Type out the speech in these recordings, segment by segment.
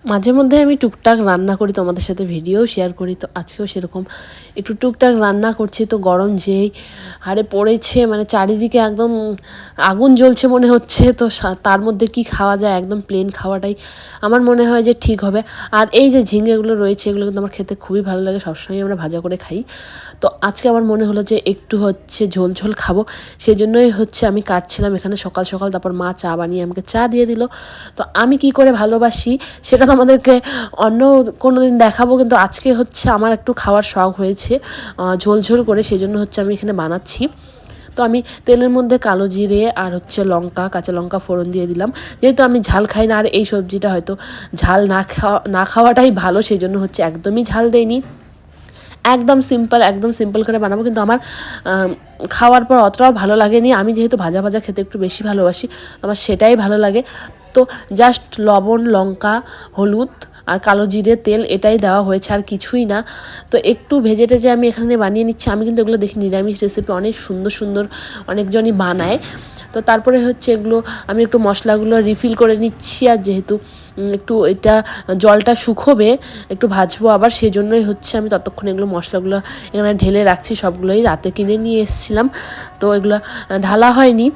মাঝে মধ্যে আমি টুকটাক রান্না করি, তোমাদের সাথে ভিডিও শেয়ার করি। তো আজকেও সেরকম একটু টুকটাক রান্না করছি। তো গরম যেই হারে পড়েছে, মানে চারিদিকে একদম আগুন জ্বলছে মনে হচ্ছে। তো তার মধ্যে কি খাওয়া যায়, একদম প্লেন খাওয়াটাই আমার মনে হয় যে ঠিক হবে। আর এই যে ঝিঙেগুলো রয়েছে, এগুলো কিন্তু আমার খেতে খুবই ভালো লাগে, সবসময় আমরা ভাজা করে খাই। তো আজকে আমার মনে হলো যে একটু ঝোল ঝোল খাবো, সেই জন্যই আমি কাটছিলাম এখানে সকাল সকাল। তারপর মা চা বানিয়ে আমাকে চা দিয়ে দিল। তো আমি কি করে ভালোবাসি সেটা তো আমাদেরকে অন্য কোনো দিন দেখাবো, কিন্তু আজকে আমার একটু খাওয়ার শখ হয়েছে ঝোল ঝোল করে, সেই জন্য আমি এখানে বানাচ্ছি। তো আমি তেলের মধ্যে কালো জিরে আর লঙ্কা, কাঁচা লঙ্কা ফোড়ন দিয়ে দিলাম। যেহেতু আমি ঝাল খাই না, আর এই সবজিটা হয়তো ঝাল না খাওয়াটাই ভালো, সেই জন্য একদমই ঝাল দেয়নি। একদম সিম্পল করে বানাবো, কিন্তু আমার খাওয়ার পর অতটাও ভালো লাগেনি। আমি যেহেতু ভাজা ভাজা খেতে একটু বেশি ভালোবাসি, আমার সেটাই ভালো লাগে। তো জাস্ট লবণ, লঙ্কা, হলুদ আর কালো জিরে, তেল, এটাই দেওয়া হয়েছে, আর কিছুই না। তো একটু ভেজে টেজে আমি এখানে বানিয়ে নিচ্ছি। আমি কিন্তু এগুলো দেখি নিরামিষ রেসিপি অনেক সুন্দর সুন্দর অনেকজনই বানায়। তো তারপরে এগুলো আমি একটু মশলাগুলো রিফিল করে নিচ্ছি। আর যেহেতু একটু এটা জলটা শুকোবে, একটু ভাজবো আবার, সেজন্যই আমি ততক্ষণ এগুলো মশলাগুলো এখানে ঢেলে রাখছি। সবগুলোই রাতে কিনে নিয়ে এসেছিলাম, তো এগুলো ঢালা হয়নি।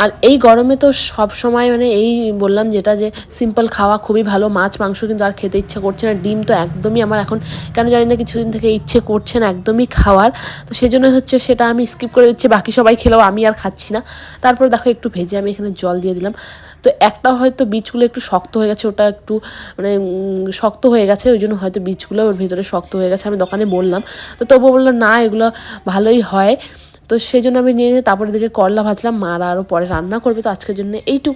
আর এই গরমে তো সব সময় মানে এই বললাম যেটা, যে সিম্পল খাওয়া খুবই ভালো। মাছ মাংস কিন্তু আর খেতে ইচ্ছা করছে না। ডিম তো একদমই আমার এখন কেন জানি না কিছুদিন থেকে ইচ্ছে করছে না একদমই খাওয়ার। তো সেই জন্য সেটা আমি স্কিপ করে দিচ্ছি। বাকি সবাই খেলেও আমি আর খাচ্ছি না। তারপর দেখো একটু ভেজে আমি এখানে জল দিয়ে দিলাম। তো একটা হয়তো বীজগুলো একটু শক্ত হয়ে গেছে, ওটা একটু মানে শক্ত হয়ে গেছে, ওই জন্য হয়তো বীজগুলো ওর ভেতরে শক্ত হয়ে গেছে। আমি দোকানে বললাম, তো তবুও বললো না, এগুলো ভালোই হয়। তো সেই জন্য আমি নিয়ে তারপরে দিকে করলা ভাজলাম। মারা আরও পরে রান্না করবে। তো আজকের জন্য এইটুকু।